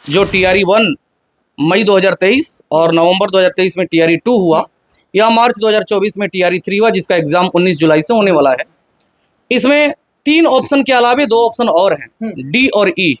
जो टीआरई 1 मई 2023 और नवंबर 2023 में टीआरई 2 हुआ, या मार्च 2024 में टीआरई 3 हुआ, जिसका एग्जाम 19 जुलाई से होने वाला है। इसमें 3 ऑप्शन के अलावे 2 ऑप्शन और हैं, डी और ई।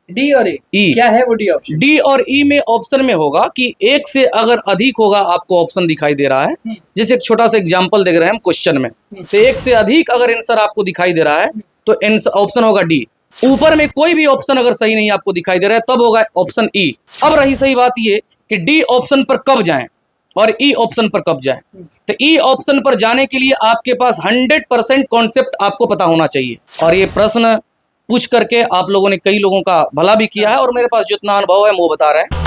डी और ई क्या है वो डी ऑप्शन? डी और ई में ऑप्शन में होगा कि एक से अगर अधिक होगा, आपको ऑप्शन दिखाई दे रहा है। जैसे एक छोटा सा एग्जांपल देख रहे हैं हम क्वेश्चन में, तो एक से अधिक अगर आंसर आपको दिखाई दे रहा है तो ऑप्शन होगा डी। ऊपर में कोई भी ऑप्शन अगर सही नहीं आपको दिखाई दे रहा है तब होगा ऑप्शन ई। अब रही सही बात ये कि डी ऑप्शन पर कब जाएं और ई ऑप्शन पर कब जाएं। तो ई ऑप्शन पर जाने के लिए आपके पास 100% कॉन्सेप्ट आपको पता होना चाहिए। और ये प्रश्न पूछ करके आप लोगों ने कई लोगों का भला भी किया है, और मेरे पास जितना अनुभव है वो बता रहे हैं।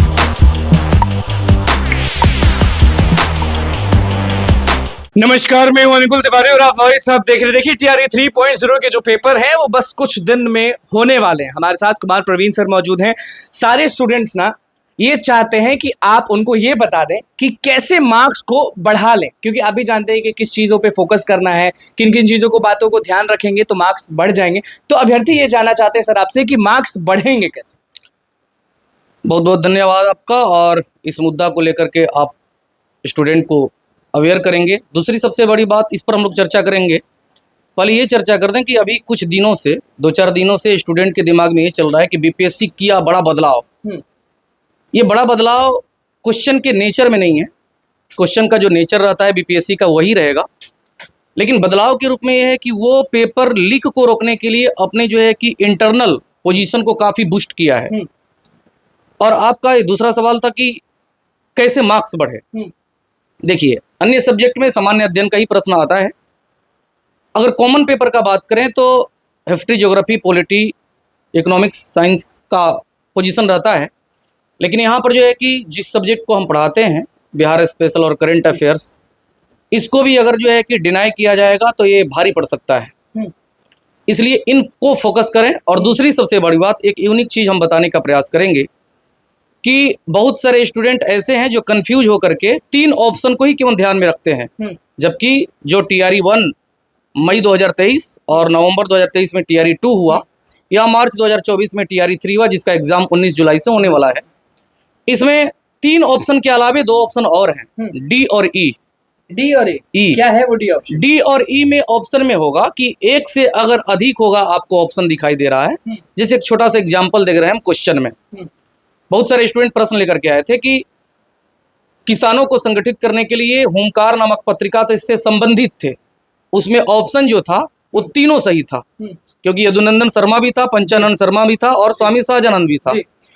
नमस्कार, मैं हूं अनुकुल तिवारी और आप वही सब देख रहे। देखिए टीआरई 3.0 के जो पेपर हैं वो बस कुछ दिन में होने वाले हैं। हमारे साथ कुमार प्रवीण सर मौजूद हैं। सारे स्टूडेंट्स ना ये चाहते हैं कि आप उनको ये बता दें कि कैसे मार्क्स को बढ़ा लें, क्योंकि आप भी जानते हैं कि किस चीज़ों पे फोकस करना है, किन किन चीज़ों को बातों को ध्यान रखेंगे तो मार्क्स बढ़ जाएंगे। तो अभ्यर्थी ये जानना चाहते हैं सर आपसे कि मार्क्स बढ़ेंगे कैसे। बहुत बहुत धन्यवाद आपका, और इस मुद्दा को लेकर के आप स्टूडेंट को अवेयर करेंगे। दूसरी सबसे बड़ी बात, इस पर हम लोग चर्चा करेंगे। पहले ये चर्चा कर दें कि अभी कुछ दिनों से 2-4 दिनों से स्टूडेंट के दिमाग में ये चल रहा है कि बीपीएससी किया बड़ा बदलाव। ये बड़ा बदलाव क्वेश्चन के नेचर में नहीं है। क्वेश्चन का जो नेचर रहता है बीपीएससी का वही रहेगा, लेकिन बदलाव के रूप में ये है कि वो पेपर लीक को रोकने के लिए अपने जो है कि इंटरनल पोजीशन को काफ़ी बूस्ट किया है। और आपका दूसरा सवाल था कि कैसे मार्क्स बढ़े। देखिए, अन्य सब्जेक्ट में सामान्य अध्ययन का ही प्रश्न आता है। अगर कॉमन पेपर का बात करें तो history, geography, polity, economics, science का पोजीशन रहता है। लेकिन यहाँ पर जो है कि जिस सब्जेक्ट को हम पढ़ाते हैं, बिहार स्पेशल और करंट अफेयर्स, इसको भी अगर जो है कि डिनाई किया जाएगा तो ये भारी पड़ सकता है। इसलिए इनको फोकस करें। और दूसरी सबसे बड़ी बात, एक यूनिक चीज़ हम बताने का प्रयास करेंगे कि बहुत सारे स्टूडेंट ऐसे हैं जो कंफ्यूज होकर के 3 ऑप्शन को ही केवल ध्यान में रखते हैं, जबकि जो टीआरई 1 मई 2023 और नवंबर 2023 में टीआरई 2 हुआ, या मार्च 2024 में टीआरई 3 हुआ, जिसका एग्जाम 19 जुलाई से होने वाला है। इसमें 3 ऑप्शन के अलावे 2 ऑप्शन और हैं, डी और ई। डी और ई क्या है वो डी ऑप्शन? डी और ई में ऑप्शन में होगा कि एक से अगर अधिक होगा, आपको ऑप्शन दिखाई दे रहा है। जैसे एक छोटा सा एग्जांपल देख रहे हैं हम क्वेश्चन में। बहुत सारे स्टूडेंट प्रश्न लेकर के आए थे कि किसानों को संगठित करने के लिए हुंकार नामक पत्रिका तो इससे संबंधित थे। उसमें ऑप्शन जो था वो तीनों सही था, क्योंकि यदुनंदन शर्मा भी था, पंचानंद शर्मा भी था और स्वामी सहजानंद भी था।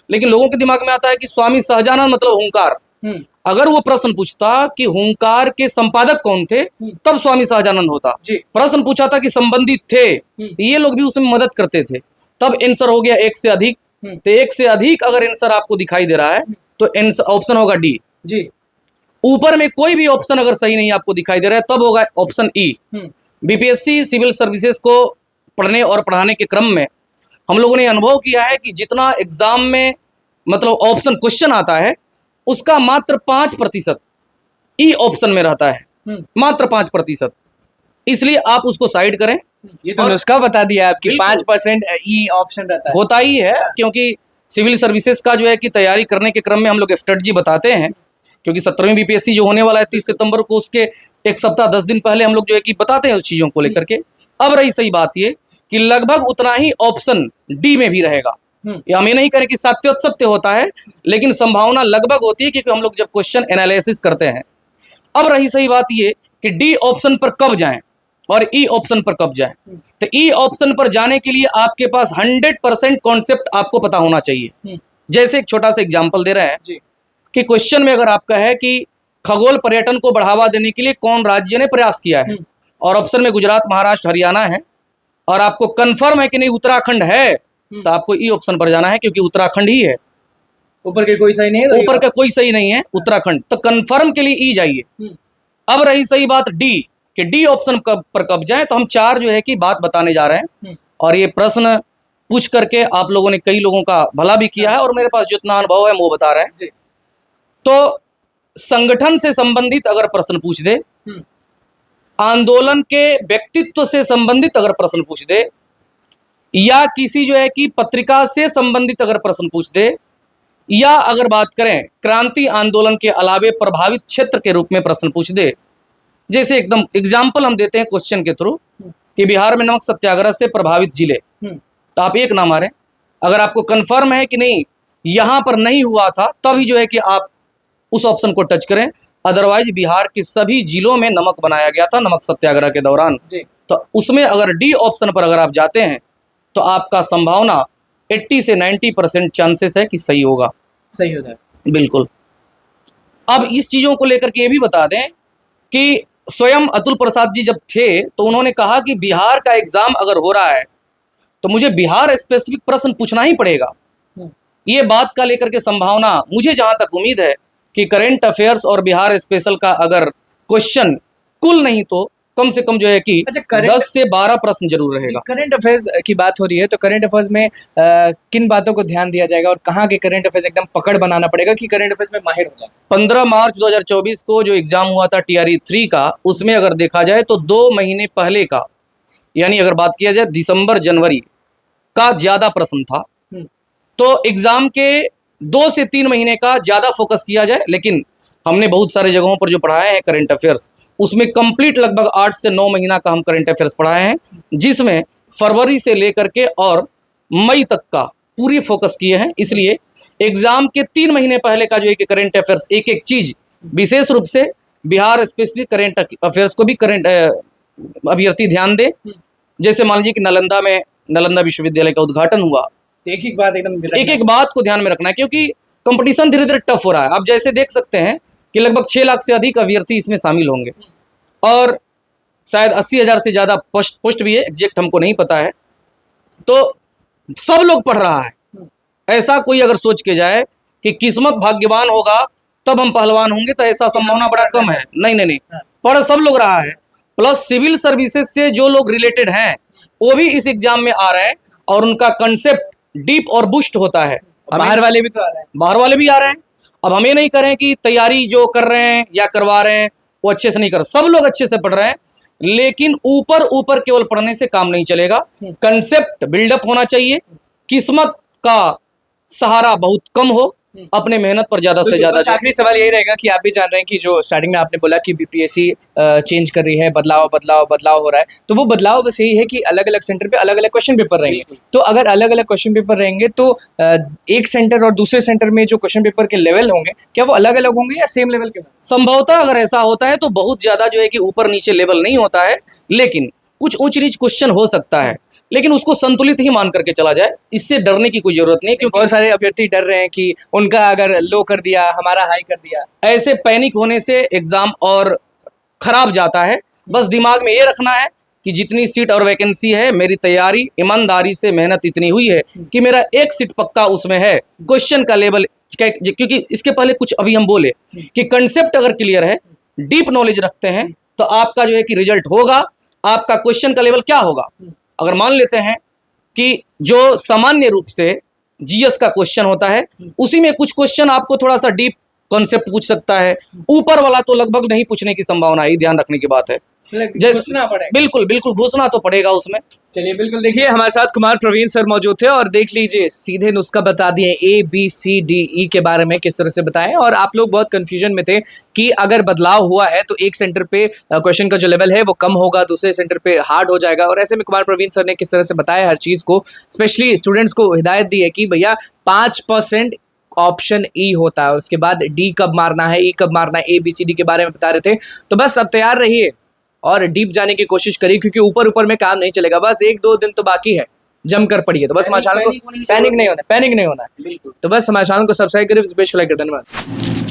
लेकिन लोगों के दिमाग में आता है कि स्वामी सहजानंद मतलब हुंकार। अगर वो प्रश्न पूछता कि हुंकार के संपादक कौन थे, तब स्वामी सहजानंद होता। प्रश्न पूछा था कि संबंधित थे, तो ये लोग भी उसमें मदद करते थे। तब आंसर हो गया एक से अधिक। तो एक से अधिक अगर आंसर आपको दिखाई दे रहा है तो ऑप्शन होगा डी। ऊपर में कोई भी ऑप्शन अगर सही नहीं आपको दिखाई दे रहा है तब होगा option E. BPSC civil services को पढ़ने और पढ़ाने के क्रम में हम लोगों ने अनुभव किया है कि जितना एग्जाम में मतलब ऑप्शन क्वेश्चन आता है, उसका मात्र 5% ई ऑप्शन में रहता है, मात्र 5%। इसलिए आप उसको साइड करें। ये तो नुस्खा बता दिया आपकी, 5% ई ऑप्शन रहता है। होता ही है, क्योंकि सिविल सर्विसेज का जो है कि तैयारी करने के क्रम में हम लोग स्ट्रेटजी बताते हैं, क्योंकि 17वीं बीपीएससी जो होने वाला है 30 सितंबर को, उसके 1 सप्ताह 10 दिन पहले हम लोग जो है कि बताते हैं उस चीज़ों को लेकर के। अब रही सही बात ये कि लगभग उतना ही ऑप्शन डी में भी रहेगा। हम ये नहीं करें कि सत्योत्सत्य होता है, लेकिन संभावना लगभग होती है, क्योंकि हम लोग जब क्वेश्चन एनालिसिस करते हैं। अब रही सही बात ये कि डी ऑप्शन पर कब जाएं और ई ऑप्शन पर कब जाएं। तो ई ऑप्शन पर जाने के लिए आपके पास 100% कॉन्सेप्ट आपको पता होना चाहिए। जैसे एक छोटा सा एग्जांपल दे रहे हैं कि क्वेश्चन में अगर आपका है कि खगोल पर्यटन को बढ़ावा देने के लिए कौन राज्य ने प्रयास किया है, और ऑप्शन में गुजरात, महाराष्ट्र, हरियाणा है, और आपको कंफर्म है कि नहीं उत्तराखंड है, तो आपको ई ऑप्शन पर जाना है, क्योंकि उत्तराखंड ही है। ऊपर के कोई सही नहीं है, ऊपर का कोई सही नहीं है, उत्तराखंड, तो कंफर्म के लिए ई जाइए। अब रही सही बात डी कि डी ऑप्शन पर कब जाए, तो हम 4 जो है कि बात बताने जा रहे हैं। और ये प्रश्न पूछ करके आप लोगों ने कई लोगों का भला भी किया है, और मेरे पास जितना अनुभव है वो बता रहे हैं। तो संगठन से संबंधित अगर प्रश्न पूछ दे, आंदोलन के व्यक्तित्व से संबंधित अगर प्रश्न पूछ दे, या किसी जो है कि पत्रिका से संबंधित अगर प्रश्न पूछ दे, या अगर बात करें क्रांति आंदोलन के अलावे प्रभावित क्षेत्र के रूप में प्रश्न पूछ दे। जैसे एकदम एग्जाम्पल हम देते हैं क्वेश्चन के थ्रू कि बिहार में नमक सत्याग्रह से प्रभावित जिले, तो आप एक नाम आ रहे, अगर आपको कंफर्म है कि नहीं यहाँ पर नहीं हुआ था तभी जो है कि आप उस ऑप्शन को टच करें। अदरवाइज बिहार के सभी जिलों में नमक बनाया गया था नमक सत्याग्रह के दौरान, तो उसमें अगर डी ऑप्शन पर अगर आप जाते हैं तो आपका संभावना 80 से 90% चांसेस है कि सही होगा, सही होता है। बिल्कुल। अब इस चीज़ों को लेकर के ये भी बता दें कि स्वयं अतुल प्रसाद जी जब थे तो उन्होंने कहा कि बिहार का एग्जाम अगर हो रहा है तो मुझे बिहार स्पेसिफिक प्रश्न पूछना ही पड़ेगा। ये बात का लेकर के संभावना मुझे जहां तक उम्मीद है कि करंट अफेयर्स और बिहार स्पेशल का अगर क्वेश्चन कुल नहीं तो कम से कम जो है कि 10 से 12 प्रश्न जरूर रहेगा। करंट अफेयर्स की बात हो रही है तो करंट अफेयर्स में किन बातों को ध्यान दिया जाएगा और कहाँ के करंट अफेयर्स एकदम पकड़ बनाना पड़ेगा कि करंट अफेयर्स में माहिर हो जाए? 15 मार्च 2024 को जो एग्जाम हुआ था TRE 3 का, उसमें अगर देखा जाए तो 2 महीने पहले का, यानी अगर बात किया जाए दिसंबर जनवरी का ज़्यादा प्रश्न था, तो एग्जाम के 2 से 3 महीने का ज़्यादा फोकस किया जाए। लेकिन हमने बहुत सारे जगहों पर जो पढ़ाए हैं करंट अफेयर्स, उसमें कंप्लीट लगभग 8 से 9 महीना का हम करंट अफेयर्स पढ़ाए हैं, जिसमें फरवरी से लेकर के और मई तक का पूरी फोकस किए हैं। इसलिए एग्जाम के 3 महीने पहले का जो है कि करंट अफेयर्स एक एक चीज़ विशेष रूप से बिहार स्पेसिफिक करंट अफेयर्स को भी करंट अभ्यर्थी ध्यान दे। जैसे मान लीजिए कि नालंदा में नालंदा विश्वविद्यालय का उद्घाटन हुआ, एक एक बात एकदम एक एक बात को ध्यान में रखना है क्योंकि कंपटीशन धीरे धीरे टफ हो रहा है। आप जैसे देख सकते हैं कि लगभग 6 लाख से अधिक अभ्यर्थी इसमें शामिल होंगे और शायद 80,000 से ज़्यादा पोस्ट भी है, एग्जैक्ट हमको नहीं पता है। तो सब लोग पढ़ रहा है, ऐसा कोई अगर सोच के जाए कि किस्मत भाग्यवान होगा तब हम पहलवान होंगे तो ऐसा संभावना बड़ा कम है। नहीं नहीं नहीं, पढ़ सब लोग रहा है। प्लस सिविल सर्विसेज से जो लोग रिलेटेड हैं वो भी इस एग्जाम में आ रहे हैं और उनका कंसेप्ट डीप और बूस्ट होता है। बाहर वाले भी तो आ रहे हैं, बाहर वाले भी आ रहे हैं। अब हमें नहीं करें कि तैयारी जो कर रहे हैं या करवा रहे हैं वो अच्छे से नहीं कर, सब लोग अच्छे से पढ़ रहे हैं, लेकिन ऊपर ऊपर केवल पढ़ने से काम नहीं चलेगा। कंसेप्ट बिल्डअप होना चाहिए, किस्मत का सहारा बहुत कम हो, अपने मेहनत पर ज्यादा से ज्यादा। आखिरी सवाल यही रहेगा कि आप भी जान रहे हैं कि जो स्टार्टिंग में आपने बोला कि BPSC चेंज कर रही है, बदलाव हो रहा है, तो वो बदलाव बस यही है कि अलग अलग सेंटर पे अलग अलग क्वेश्चन पेपर रहेंगे। तो अगर अलग अलग क्वेश्चन पेपर रहेंगे तो एक सेंटर और दूसरे सेंटर में जो क्वेश्चन पेपर के लेवल होंगे क्या वो अलग अलग होंगे या सेम लेवल के? संभवतः अगर ऐसा होता है तो बहुत ज्यादा जो है कि ऊपर नीचे लेवल नहीं होता है, लेकिन कुछ ऊंच नीच क्वेश्चन हो सकता है, लेकिन उसको संतुलित ही मान करके चला जाए। इससे डरने की कोई जरूरत नहीं है क्योंकि बहुत सारे अभ्यर्थी डर रहे हैं कि उनका अगर लो कर दिया हमारा हाई कर दिया। ऐसे पैनिक होने से एग्जाम और खराब जाता है। बस दिमाग में ये रखना है कि जितनी सीट और वैकेंसी है, मेरी तैयारी ईमानदारी से मेहनत इतनी हुई है कि मेरा एक सीट पक्का उसमें है। क्वेश्चन का लेवल, क्योंकि इसके पहले कुछ अभी हम बोले कि कंसेप्ट अगर क्लियर है, डीप नॉलेज रखते हैं तो आपका जो है कि रिजल्ट होगा। आपका क्वेश्चन का लेवल क्या होगा, अगर मान लेते हैं कि जो सामान्य रूप से GS का क्वेश्चन होता है उसी में कुछ क्वेश्चन आपको थोड़ा सा डीप कॉन्सेप्ट पूछ सकता है, ऊपर वाला तो लगभग नहीं पूछने की संभावना है, ध्यान रखने की बात है। बिल्कुल बिल्कुल घुसना तो पड़ेगा उसमें। चलिए बिल्कुल, देखिए हमारे साथ कुमार प्रवीण सर मौजूद थे और देख लीजिए सीधे नुस्खा बता दिए ABCDE के बारे में किस तरह से बताएं। और आप लोग बहुत कंफ्यूजन में थे कि अगर बदलाव हुआ है तो एक सेंटर पे क्वेश्चन का जो लेवल है वो कम होगा, दूसरे सेंटर पे हार्ड हो जाएगा। और ऐसे में कुमार प्रवीण सर ने किस तरह से बताया हर चीज को, स्पेशली स्टूडेंट्स को हिदायत दी है कि भैया 5% ऑप्शन E होता है, उसके बाद D कब मारना है, E कब मारना है, ABCD के बारे में बता रहे थे। तो बस अब तैयार रहिए और डीप जाने की कोशिश करिए क्योंकि ऊपर ऊपर में काम नहीं चलेगा। बस 1-2 दिन तो बाकी है, जमकर पढ़िए। तो बस हमारे चैनल को पैनिक नहीं होना, तो बस हमारे चैनल को सब्सक्राइब करिए, धन्यवाद।